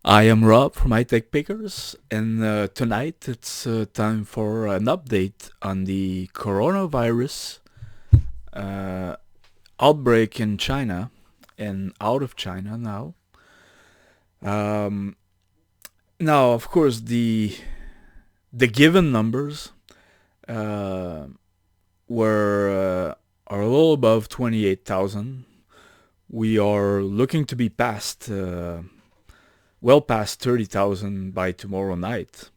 I am Rob from iTech Pickers, and tonight it's time for an update on the coronavirus uh, outbreak in China and out of China now. Um, Now, of course, the given numbers uh, were are a little above 28,000. We are looking to be well past 30,000 by tomorrow night.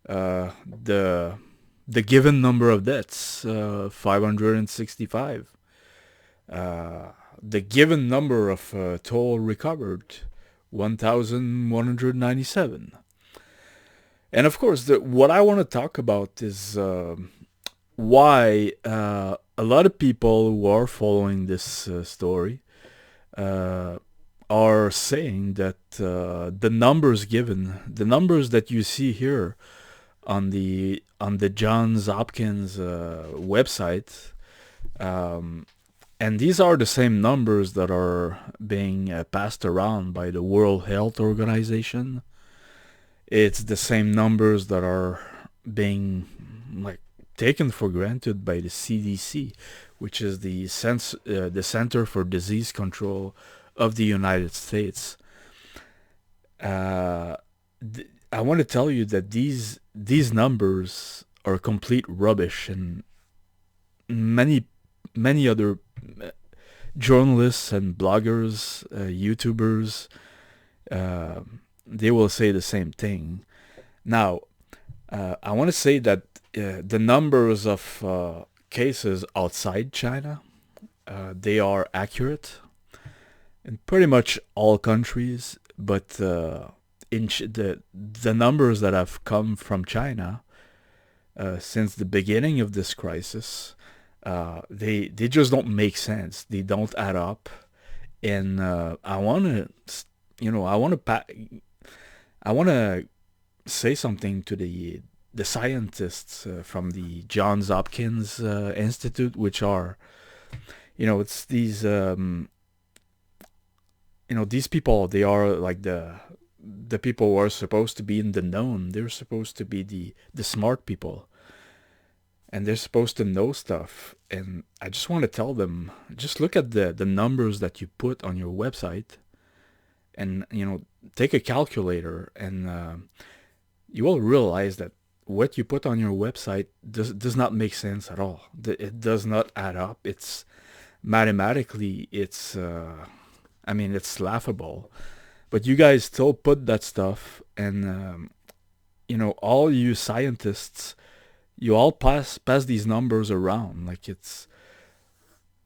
The given number of deaths, 565. The given number of total recovered, 1,197. And of course, what I want to talk about is why a lot of people who are following this story uh, are saying that the numbers given, the numbers that you see here on the Johns Hopkins website, um, and these are the same numbers that are being passed around by the World Health Organization. It's the same numbers that are being like taken for granted by the CDC, which is the Center for Disease Control of the United States. Uh, I want to tell you that these numbers are complete rubbish, and many many other journalists and bloggers, YouTubers, uh, they will say the same thing. Now, I want to say that the numbers of cases outside China, they are accurate in pretty much all countries, but the numbers that have come from China since the beginning of this crisis, they just don't make sense. They don't add up, and I want to, I want to say something to the scientists from the Johns Hopkins Institute, which are, it's these people. They are like the people who are supposed to be in the known. They're supposed to be the smart people, and they're supposed to know stuff. And I just want to tell them, just look at the numbers that you put on your website, and take a calculator, and you will realize that what you put on your website does not make sense at all. It does not add up. It's mathematically, it's laughable. But you guys still put that stuff, and all you scientists, you all pass these numbers around like it's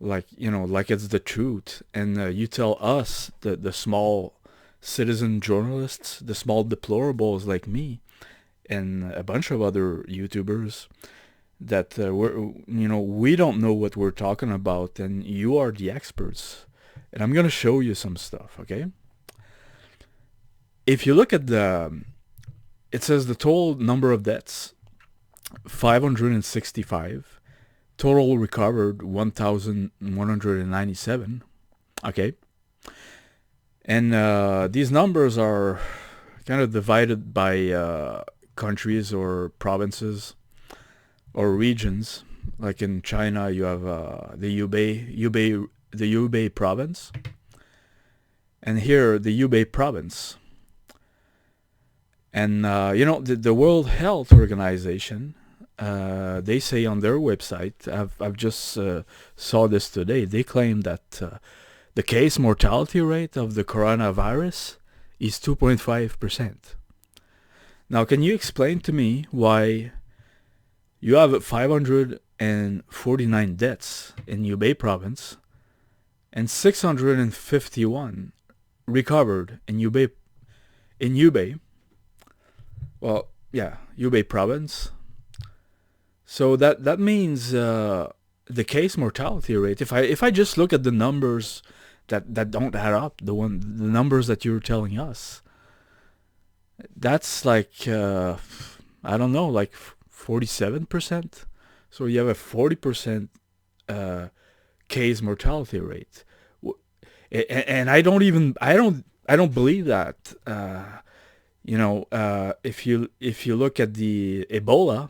like it's the truth, and you tell us, the small citizen journalists, the small deplorables like me and a bunch of other YouTubers, that we don't know what we're talking about, and you are the experts. And I'm gonna show you some stuff, okay? If you look at it says the total number of deaths, 565. Total recovered, 1,197. Okay. And these numbers are kind of divided by countries or provinces or regions. Like in China, you have the Hubei province, and here the Hubei province. And the World Health Organization, they say on their website, I've just saw this today. They claim that the case mortality rate of the coronavirus is 2.5%. Now, can you explain to me why you have 549 deaths in Hubei province and 651 recovered in Hubei? Well, yeah, Hubei province. So that means the case mortality rate. If I just look at the numbers that don't add up, the numbers that you're telling us, that's like I don't know, like 47%. So you have a 40% case mortality rate, and I don't I don't believe that. If you look at the Ebola,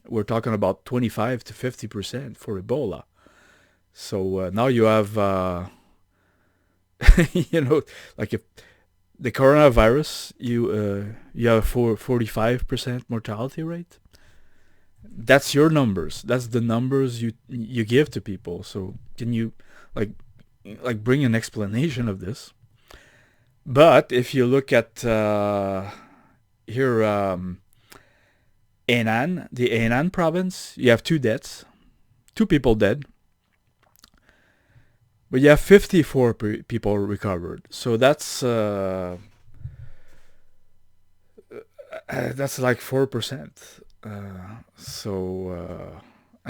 we're talking about 25 to 50% for Ebola. So now you have, you know, like if the coronavirus, you have a 45% mortality rate. That's your numbers. That's the numbers you give to people. So can you like bring an explanation of this? But if you look at here, Henan, the Henan province, you have two deaths, two people dead, but you have 54 people recovered. So that's like 4%. I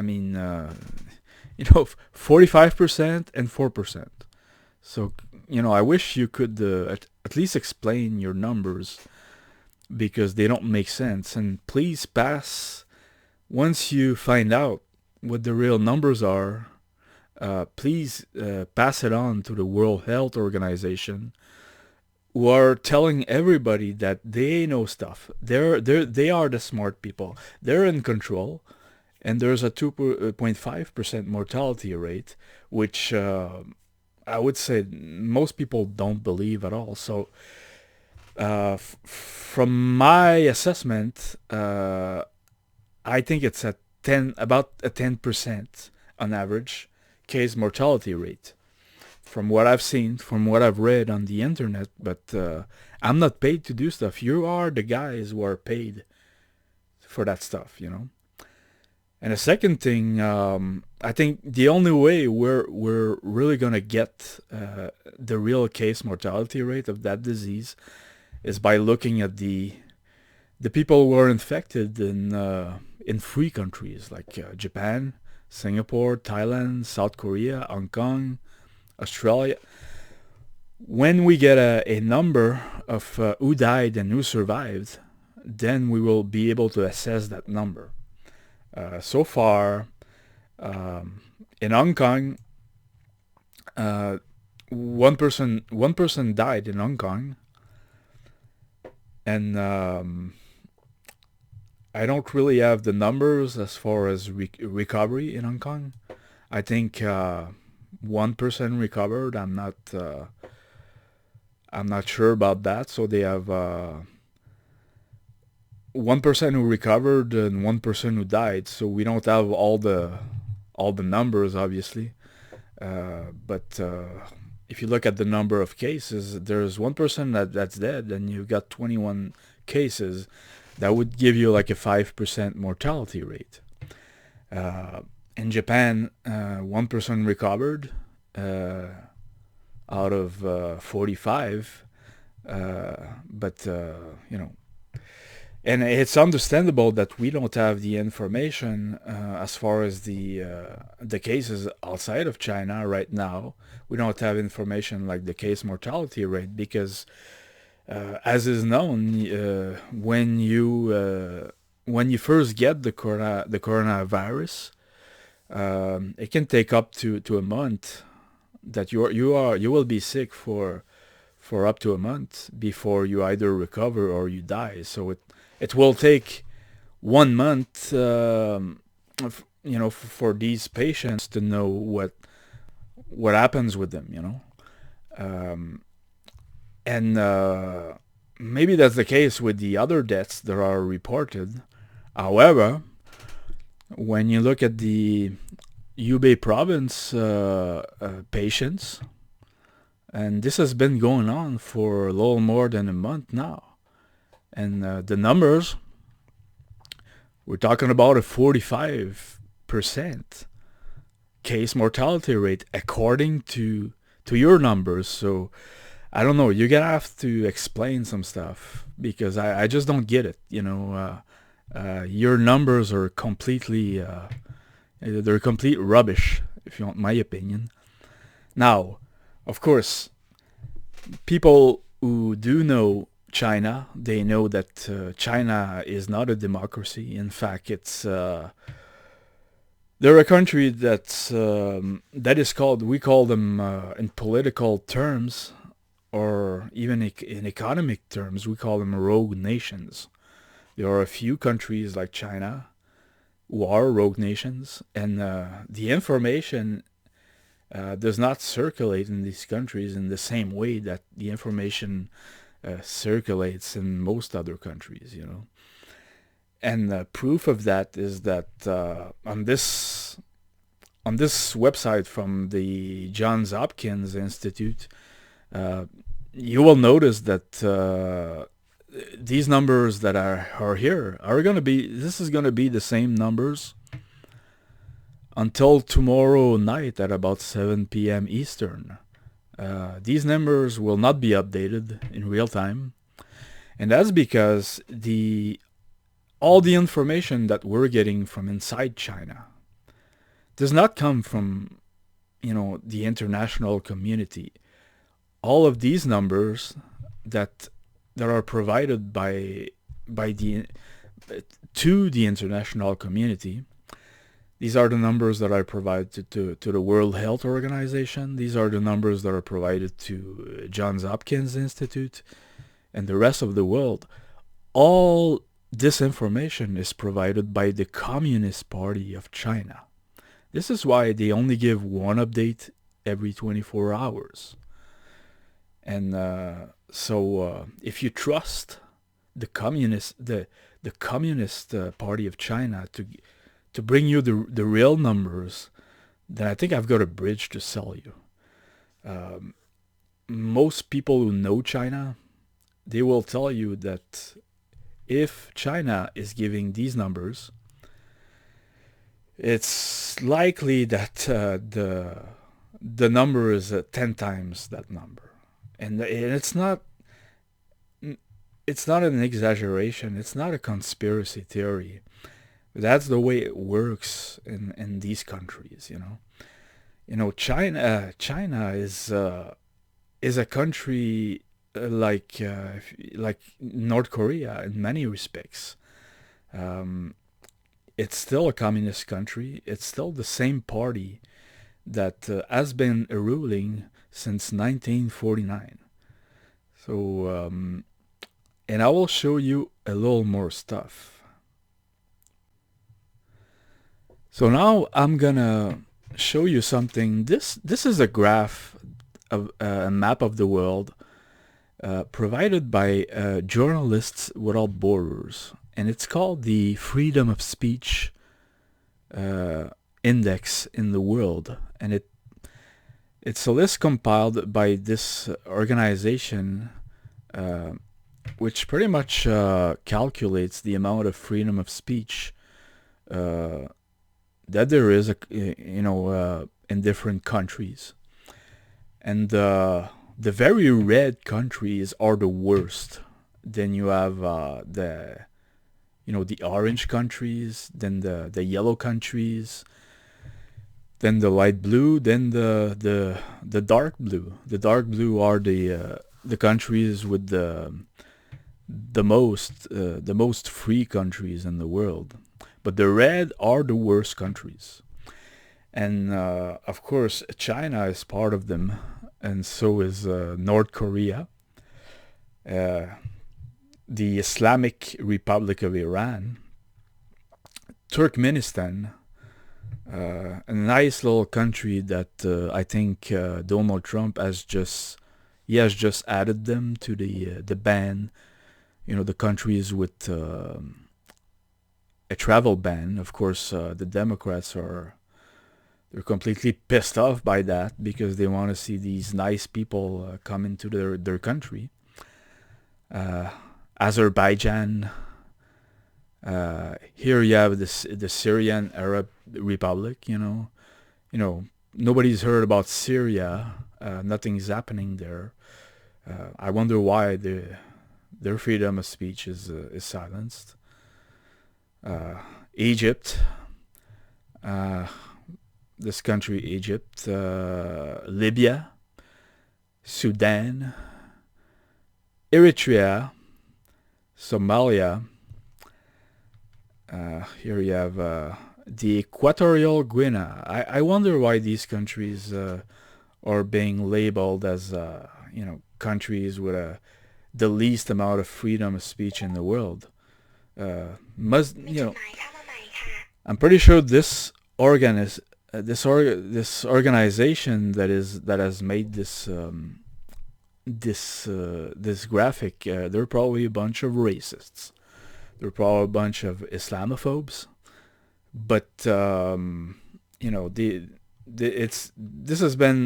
mean, 45% and 4%. So, I wish you could at least explain your numbers because they don't make sense. And please once you find out what the real numbers are, please pass it on to the World Health Organization, who are telling everybody that they know stuff. They are the smart people. They're in control, and there's a 2.5% mortality rate, which I would say most people don't believe at all. So, from my assessment, I think it's about a 10% on average case mortality rate. From what I've seen, from what I've read on the internet, but I'm not paid to do stuff. You are the guys who are paid for that stuff. And the second thing, I think the only way we're really gonna get the real case mortality rate of that disease is by looking at the people who are infected in free countries like Japan, Singapore, Thailand, South Korea, Hong Kong, Australia. When we get a number of who died and who survived, then we will be able to assess that number. So far, in Hong Kong, one person died in Hong Kong, and I don't really have the numbers as far as recovery in Hong Kong. I think 1% recovered. I'm not sure about that. So they have 1% who recovered and 1% who died. So we don't have all the numbers, obviously. But if you look at the number of cases, there's 1% that's dead, and you've got 21 cases. That would give you like a 5% mortality rate. In Japan, 1% recovered out of 45. But and it's understandable that we don't have the information as far as the cases outside of China right now. We don't have information like the case mortality rate because, as is known, when you first get the coronavirus, it can take up to a month that you will be sick for up to a month before you either recover or you die. So it will take 1 month, for these patients to know what happens with them. And maybe that's the case with the other deaths that are reported. However, when you look at the Hubei province patients, and this has been going on for a little more than a month now, and the numbers, we're talking about a 45% case mortality rate according to your numbers. So I don't know. You're gonna have to explain some stuff because I just don't get it. Your numbers are completely they're complete rubbish, if you want my opinion. Now, of course, people who do know China, they know that China is not a democracy. In fact, they're a country that is called, we call them in political terms, or even in economic terms, we call them rogue nations. There are a few countries like China who are rogue nations, and the information does not circulate in these countries in the same way that the information circulates in most other countries, you know. And proof of that is that on this website from the Johns Hopkins Institute, you will notice that these numbers that are here are going to be, this is going to be the same numbers until tomorrow night at about 7 p.m. Eastern. These numbers will not be updated in real time, and that's because all the information that we're getting from inside China does not come from, the international community. All of these numbers that are provided by the to the international community, these are the numbers that are provided to the World Health Organization. These are the numbers that are provided to Johns Hopkins Institute and the rest of the world. All this information is provided by the Communist Party of China. This is why they only give one update every 24 hours. And so if you trust the Communist Party of China to bring you the real numbers, then I think I've got a bridge to sell you. Most people who know China, they will tell you that if China is giving these numbers, it's likely that the number is 10 times that number, and it's not an exaggeration. It's not a conspiracy theory. That's the way it works in these countries. China is a country like North Korea in many respects. It's still a communist country. It's still the same party that has been ruling since 1949. So, and I will show you a little more stuff. So now I'm gonna show you something. This is a graph of a map of the world provided by Journalists Without Borders, and it's called the Freedom of Speech Index in the world, and it's a list compiled by this organization, which pretty much calculates the amount of freedom of speech that there is, in different countries. And the very red countries are the worst. Then you have the orange countries, then the yellow countries, then the light blue, then the dark blue. The dark blue are the countries with the most free countries in the world. But the red are the worst countries. And of course, China is part of them, and so is North Korea, the Islamic Republic of Iran, Turkmenistan, a nice little country that I think Donald Trump has just added them to the ban. The countries with a travel ban. Of course, the Democrats they're completely pissed off by that because they want to see these nice people come into their country. Azerbaijan. Here you have the Syrian Arab Republic. Nobody's heard about Syria. Nothing's happening there. I wonder why their freedom of speech is silenced. Egypt. This country, Egypt, Libya, Sudan, Eritrea, Somalia. Here you have the Equatorial Guinea. I wonder why these countries are being labeled as countries with the least amount of freedom of speech in the world. Must you know? I'm pretty sure this this organization that has made this graphic, they're probably a bunch of racists. They're probably a bunch of Islamophobes. But this has been,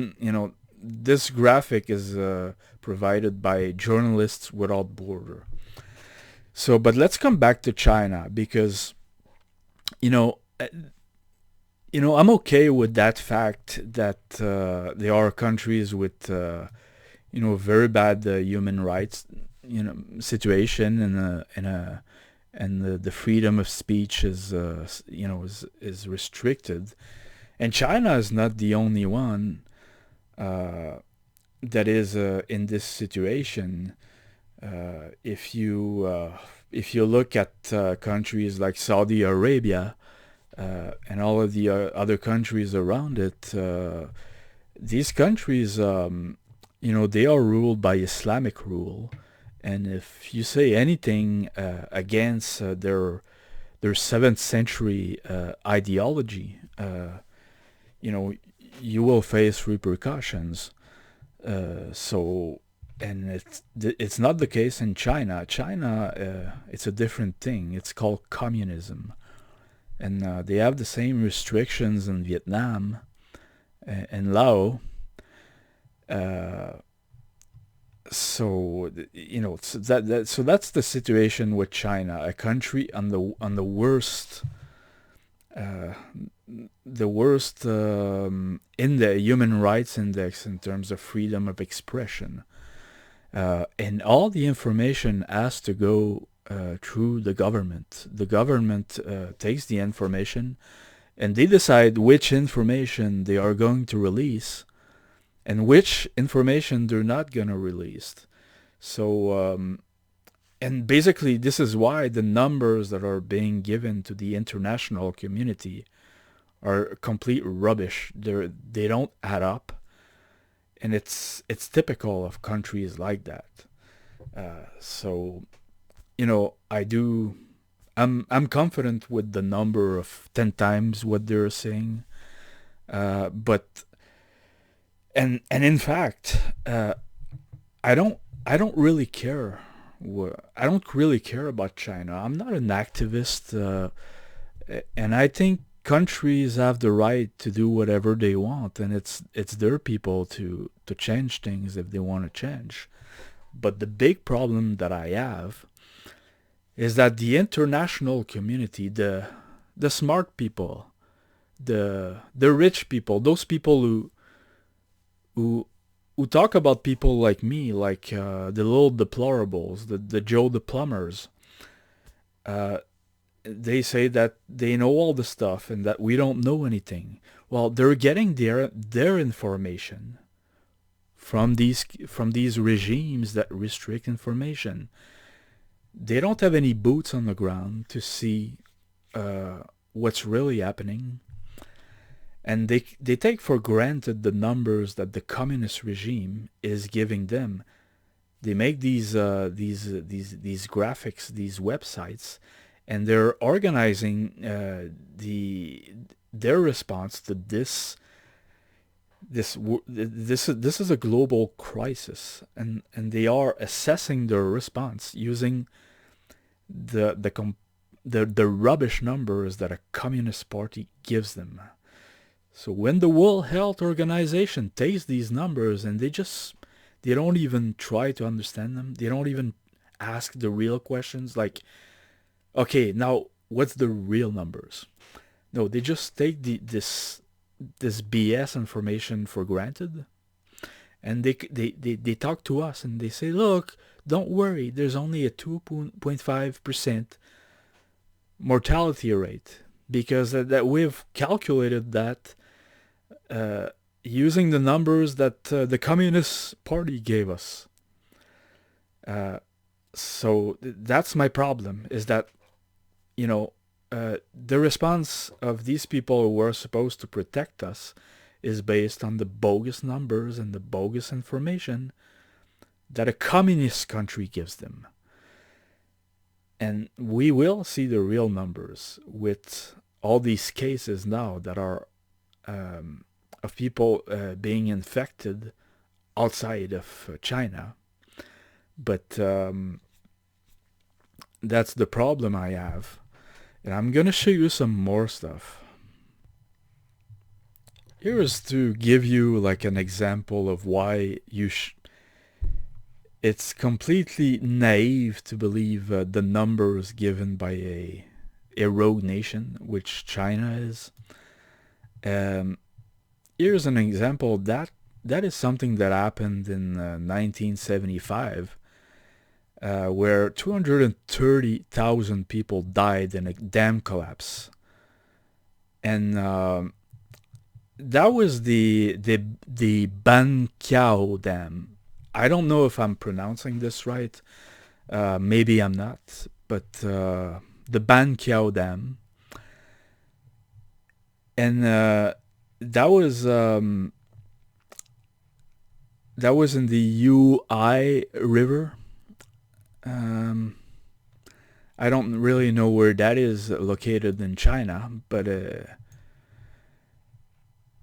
this graphic is provided by Journalists Without Border. So, but let's come back to China, because you know I'm okay with that fact that there are countries with very bad human rights situation, and the freedom of speech is restricted, and China is not the only one that is in this situation. If you look at countries like Saudi Arabia and all of the other countries around it, these countries, they are ruled by Islamic rule, and if you say anything against their 7th century ideology, you will face repercussions. So, and it's not the case in China. China, it's a different thing. It's called communism, and they have the same restrictions in Vietnam and Laos. So so that's the situation with China, a country on the worst in the Human Rights Index in terms of freedom of expression, and all the information has to go through the government. The government takes the information, and they decide which information they are going to release and which information they're not going to release. So, and basically this is why the numbers that are being given to the international community are complete rubbish. They don't add up, and it's typical of countries like that. So, I'm confident with the number of 10 times what they're saying, but and in fact, I don't really care. I don't really care about China. I'm not an activist, and I think countries have the right to do whatever they want, and it's their people to change things if they want to change. But the big problem that I have is that the international community, the smart people, the rich people, those people who talk about people like me, like the little deplorables, the Joe the plumbers. They say that they know all the stuff and that we don't know anything. Well, they're getting their information from these regimes that restrict information. They don't have any boots on the ground to see what's really happening. And they take for granted the numbers that the communist regime is giving them. They make these graphics, these websites, and they're organizing their response to this. This is a global crisis, and they are assessing their response using the rubbish numbers that a communist party gives them. So when the World Health Organization takes these numbers and they don't even try to understand them, they don't even ask the real questions like, okay, now what's the real numbers? No, they just take this BS information for granted, and they talk to us and they say, look, don't worry, there's only a 2.5% mortality rate, because that we've calculated that using the numbers that the Communist Party gave us. So that's my problem, is that, the response of these people who were supposed to protect us is based on the bogus numbers and the bogus information that a communist country gives them. And we will see the real numbers with all these cases now that are of people being infected outside of China. But that's the problem I have. And I'm gonna show you some more stuff. Here's to give you like an example of why it's completely naive to believe the numbers given by a rogue nation, which China is. Here's an example that is something that happened in 1975, where 230,000 people died in a dam collapse, and that was the Ban Kiao Dam. I don't know if I'm pronouncing this right. Maybe I'm not, but the Ban Kiao Dam, and that was in the Ui River. I don't really know where that is located in China, but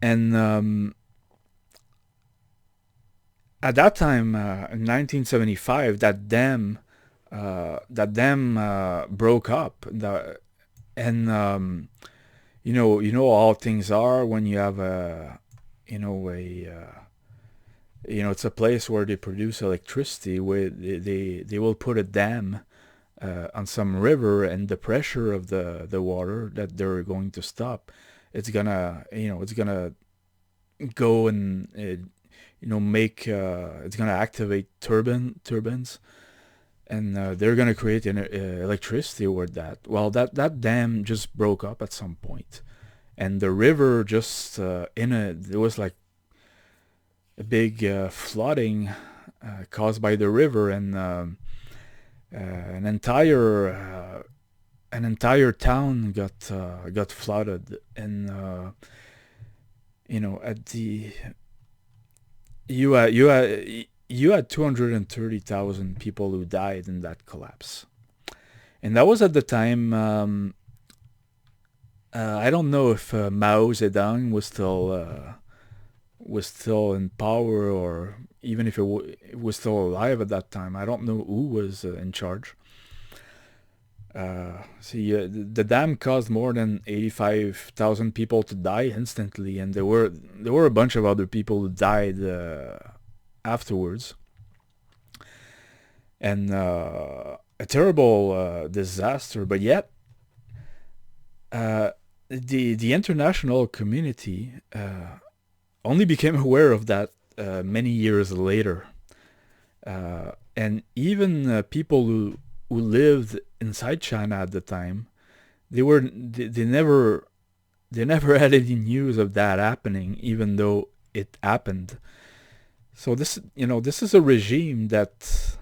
and at that time, in 1975, that dam broke up. And you know how things are when you have it's a place where they produce electricity. Where they will put a dam on some river, and the pressure of the water that they're going to stop, it's gonna go and make it's gonna activate turbines, and they're gonna create electricity with that. Well, that dam just broke up at some point, and the river just there was like a big flooding caused by the river, and an entire town got flooded, and at the you had 230,000 people who died in that collapse, and that was at the time. I don't know if Mao Zedong was still in power, or even if it was still alive at that time. I don't know who was in charge. The dam caused more than 85,000 people to die instantly, and there were a bunch of other people who died afterwards. And a terrible disaster, but yet the international community only became aware of that many years later, and even people who lived inside China at the time, they never had any news of that happening, even though it happened. So this is a regime that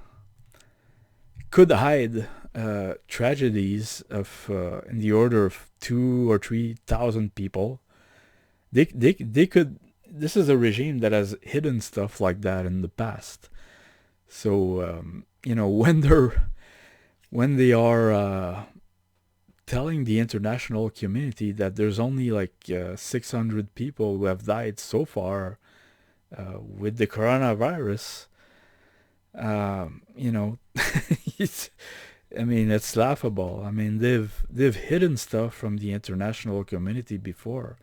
could hide tragedies of in the order of 2,000 or 3,000 people. They could. This is a regime that has hidden stuff like that in the past. So when they are telling the international community that there's only like 600 people who have died so far with the coronavirus, it's laughable. I mean, they've hidden stuff from the international community before.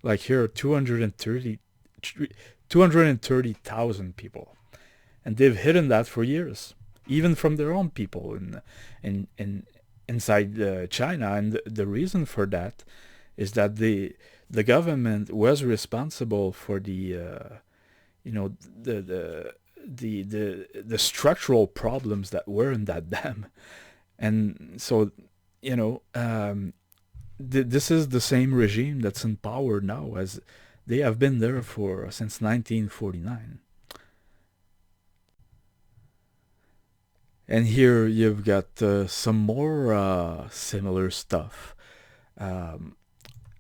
Like here, 230,000 people, and they've hidden that for years, even from their own people in inside China. And the reason for that is that the government was responsible for the structural problems that were in that dam. And so this is the same regime that's in power now, as they have been there since 1949. And here you've got some more similar stuff. I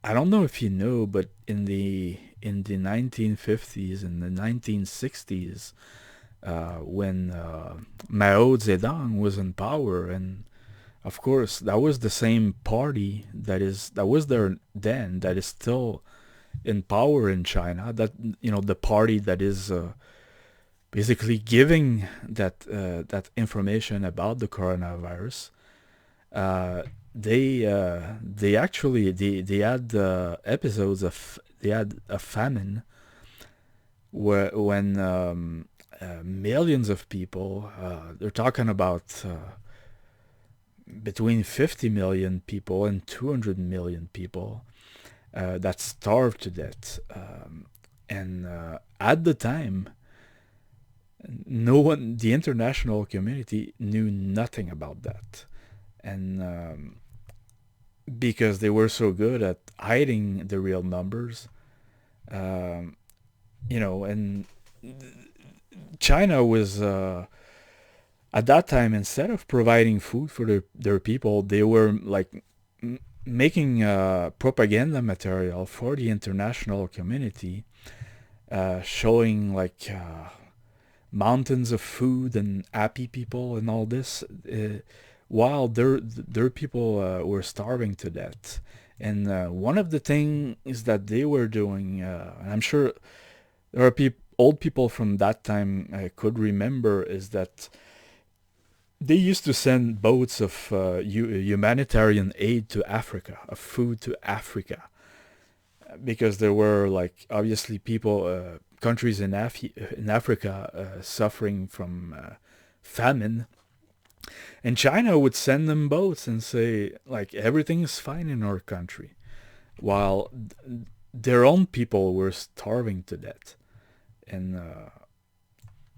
don't know if you know, but in the 1950s and the 1960s, when Mao Zedong was in power, and of course that was the same party that was there then, that is still in power in China. That, the party that is basically giving that information about the coronavirus. Uh, they actually they had episodes of they had a famine when millions of people, they're talking about between 50 million people and 200 million people that starved to death. And at the time, no one, the international community knew nothing about that. And because they were so good at hiding the real numbers, um, and China was at that time, instead of providing food for their people, they were like making propaganda material for the international community, showing like mountains of food and happy people and all this, while their people were starving to death. And one of the things that they were doing, and I'm sure there are old people from that time could remember, is that they used to send boats of humanitarian aid to Africa, of food to Africa, because there were like obviously people, countries in Africa suffering from famine, and China would send them boats and say like everything's fine in our country, while their own people were starving to death. And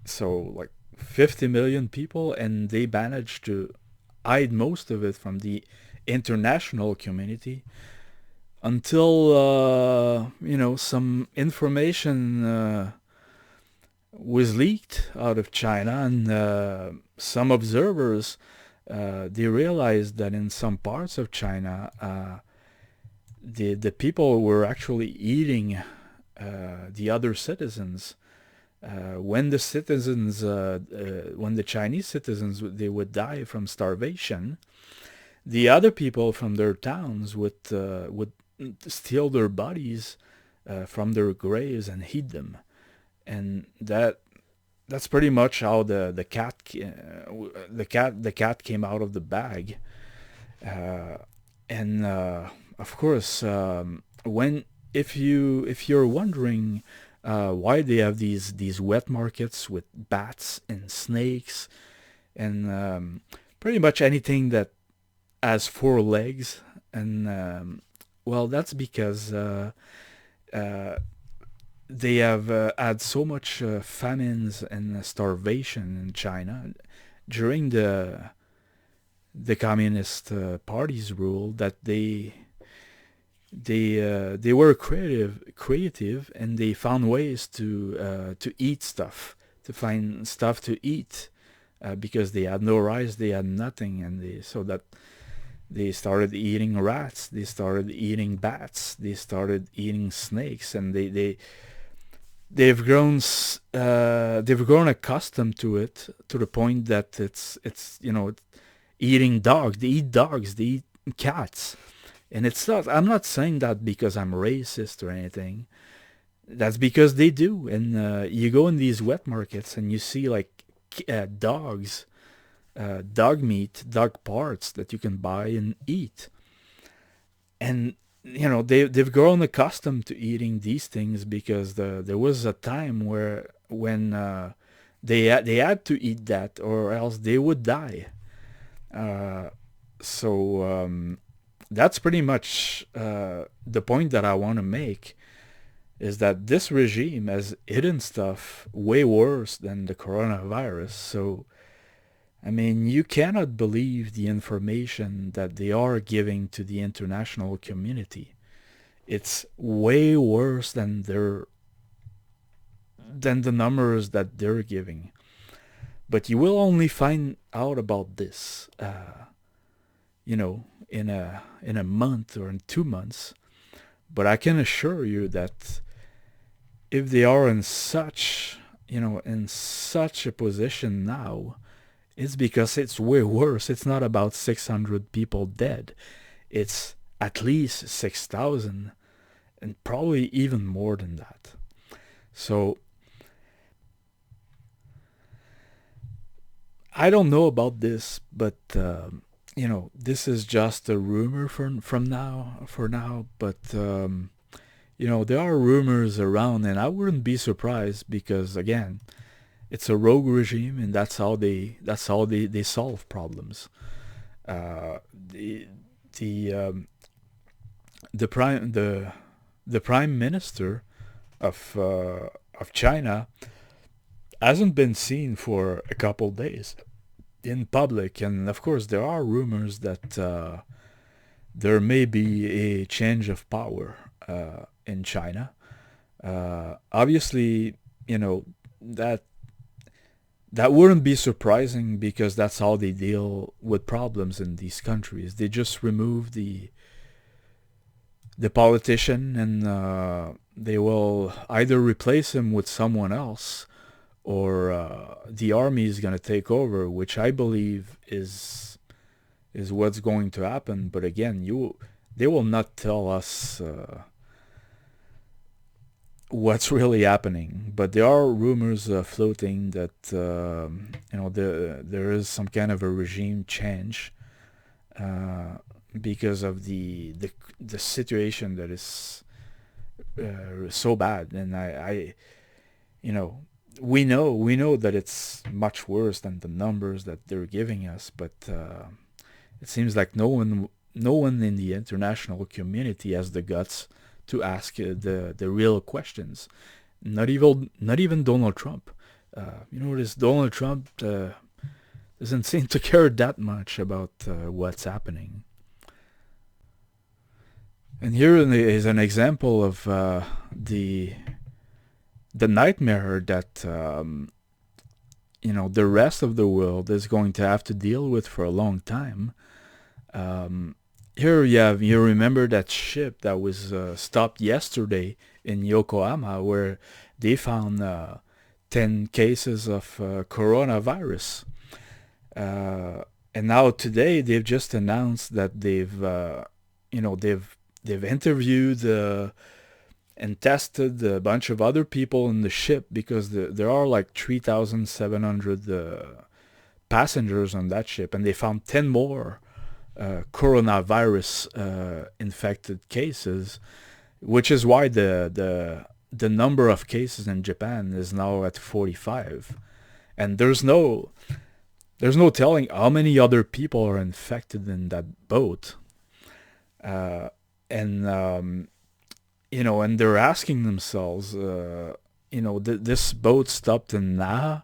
so like 50 million people, and they managed to hide most of it from the international community until some information was leaked out of China, and some observers they realized that in some parts of China the people were actually eating the other citizens. When the Chinese citizens, they would die from starvation, the other people from their towns would steal their bodies from their graves and eat them. And that's pretty much how the cat came out of the bag. And of course, when if you're wondering why they have these wet markets with bats and snakes and pretty much anything that has four legs, and well, that's because they have had so much famines and starvation in China during the communist party's rule, that they were creative, and they found ways to eat stuff, to find stuff to eat, because they had no rice, they had nothing, and they started eating rats, they started eating bats, they started eating snakes, and they've grown accustomed to it, to the point that it's eating dogs. They eat dogs, they eat cats. And it's not, I'm not saying that because I'm racist or anything. That's because they do. And you go in these wet markets and you see like dogs, dog meat, dog parts that you can buy and eat. And they've grown accustomed to eating these things, because there was a time when they had to eat that, or else they would die. So that's pretty much the point that I want to make, is that this regime has hidden stuff way worse than the coronavirus. So, I mean, you cannot believe the information that they are giving to the international community. It's way worse than the numbers that they're giving. But you will only find out about this, in a month or in 2 months. But I can assure you that if they are in such, in such a position now, it's because it's way worse. It's not about 600 people dead. It's at least 6,000 and probably even more than that. So I don't know about this, but this is just a rumor from now for now. But there are rumors around, and I wouldn't be surprised because again, it's a rogue regime, and that's how they solve problems. The the the prime the prime minister of China hasn't been seen for a couple days in public, and of course there are rumors that there may be a change of power in China. Obviously, that that wouldn't be surprising because that's how they deal with problems in these countries. They just remove the politician, and they will either replace him with someone else, or the army is going to take over, which I believe is what's going to happen. But again, they will not tell us what's really happening. But there are rumors floating that there is some kind of a regime change because of the situation that is so bad. And I you know we know that it's much worse than the numbers that they're giving us, but it seems like no one in the international community has the guts to ask the real questions. Not even Donald Trump. This Donald Trump doesn't seem to care that much about what's happening. And here is an example of the nightmare that the rest of the world is going to have to deal with for a long time. Here you remember that ship that was stopped yesterday in Yokohama, where they found 10 cases of coronavirus. And now today they've just announced that they've interviewed and tested a bunch of other people in the ship, because there are like 3,700 passengers on that ship, and they found 10 more coronavirus infected cases, which is why the number of cases in Japan is now at 45, and there's no telling how many other people are infected in that boat, and and they're asking themselves, this boat stopped in Naha,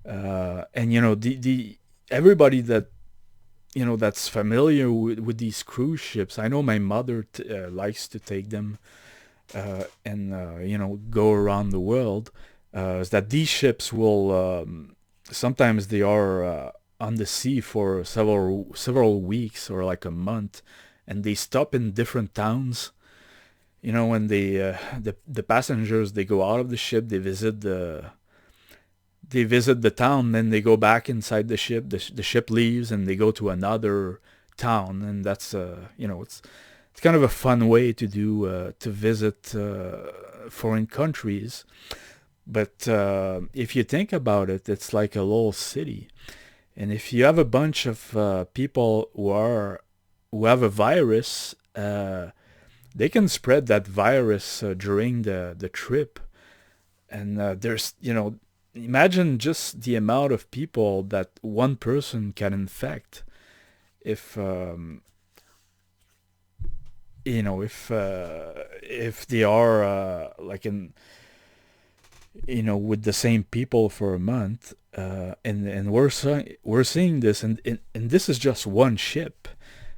and the everybody that's familiar with these cruise ships. I know my mother likes to take them and go around the world. Is that these ships will sometimes they are on the sea for several weeks or like a month, and they stop in different towns. When the passengers, they go out of the ship, they visit the town, then they go back inside the ship. The ship leaves and they go to another town, and that's it's kind of a fun way to visit foreign countries. But if you think about it, it's like a little city, and if you have a bunch of people who have a virus, they can spread that virus during the trip. And there's imagine just the amount of people that one person can infect if if they are like in with the same people for a month, and we're seeing this, and this is just one ship.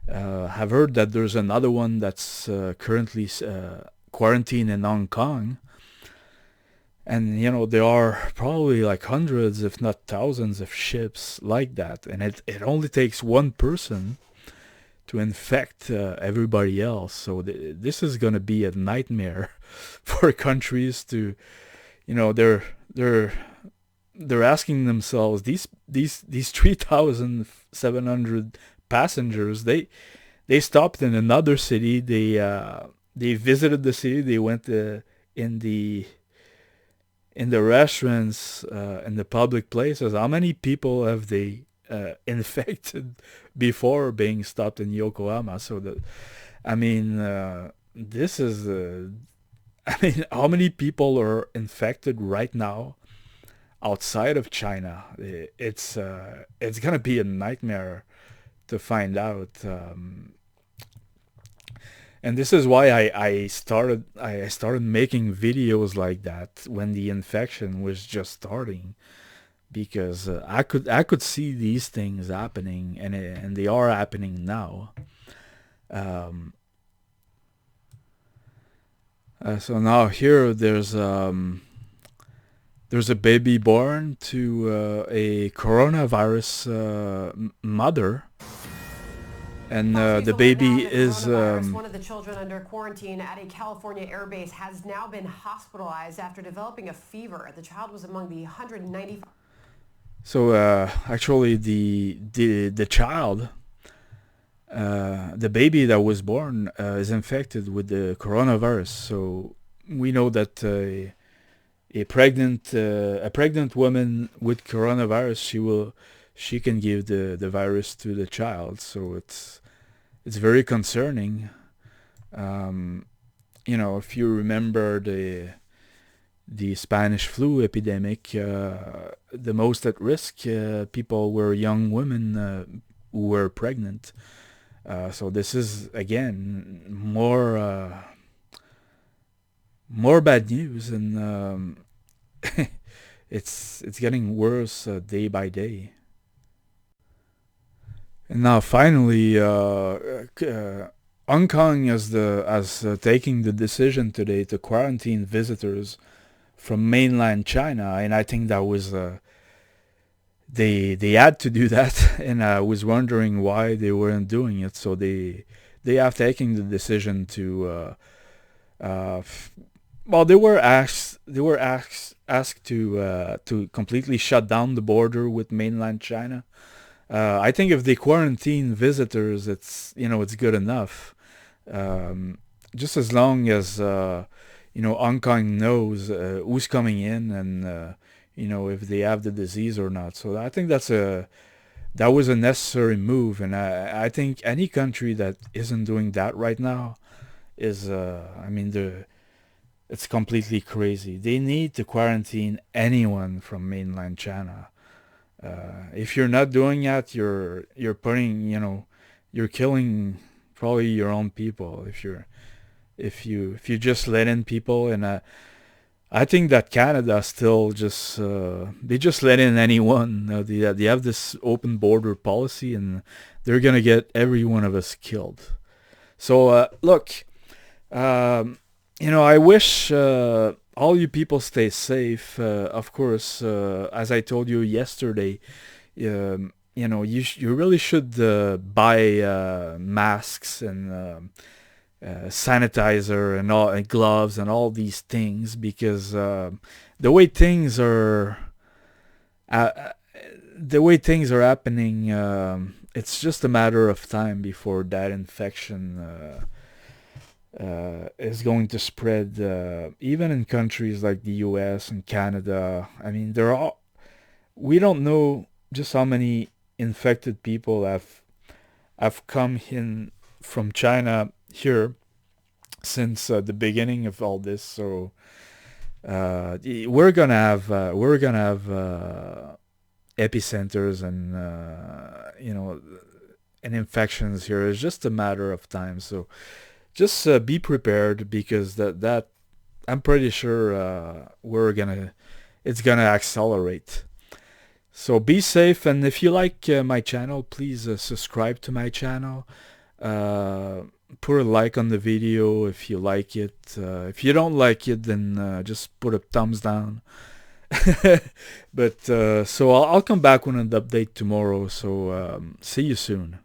I've heard that there's another one that's currently quarantined in Hong Kong. And, there are probably like hundreds, if not thousands, of ships like that. And it only takes one person to infect everybody else. So this is going to be a nightmare for countries to, they're they're asking themselves, these 3,700 passengers, they stopped in another city. They visited the city. They went in the in the restaurants, in the public places. How many people have they infected before being stopped in Yokohama? So that, I mean, this is. I mean, how many people are infected right now outside of China? It's gonna be a nightmare to find out. And this is why I started making videos like that when the infection was just starting, because I could see these things happening, and they are happening now. Um, so now here there's a baby born to a coronavirus mother, and the baby is one of the children under quarantine at a California airbase has now been hospitalized after developing a fever. The child was among the 195. so actually the child, the baby that was born is infected with the coronavirus. So we know that a pregnant woman with coronavirus, she can give the virus to the child. So it's very concerning. Um, if you remember the Spanish flu epidemic, the most at risk people were young women who were pregnant. So this is again more bad news, and it's getting worse day by day. And now finally, Hong Kong has taking the decision today to quarantine visitors from mainland China, and I think that was they had to do that, and I was wondering why they weren't doing it. So they have taken the decision to uh, well, they were asked to completely shut down the border with mainland China. I think if they quarantine visitors, it's good enough. Um, just as long as Hong Kong knows who's coming in, and if they have the disease or not. So I think that was a necessary move, and I think any country that isn't doing that right now is I mean it's completely crazy. They need to quarantine anyone from mainland China. If you're not doing that, you're putting you're killing probably your own people if you just let in people. And I think that Canada still just they just let in anyone. They have this open border policy, and they're gonna get every one of us killed. So look, I wish all you people stay safe. Of course, as I told you yesterday, you really should buy masks and sanitizer and all and gloves and all these things, because the way things are uh, the way things are happening, it's just a matter of time before that infection is going to spread, even in countries like the U.S. and Canada. I mean, we don't know just how many infected people have come in from China here since the beginning of all this. So we're gonna have epicenters, and infections here. It's just a matter of time. So just be prepared, because that I'm pretty sure it's gonna accelerate. So be safe, and if you like my channel, please subscribe to my channel. Uh, Put a like on the video if you like it. If you don't like it, then just put a thumbs down. But so I'll come back with an update tomorrow. So see you soon.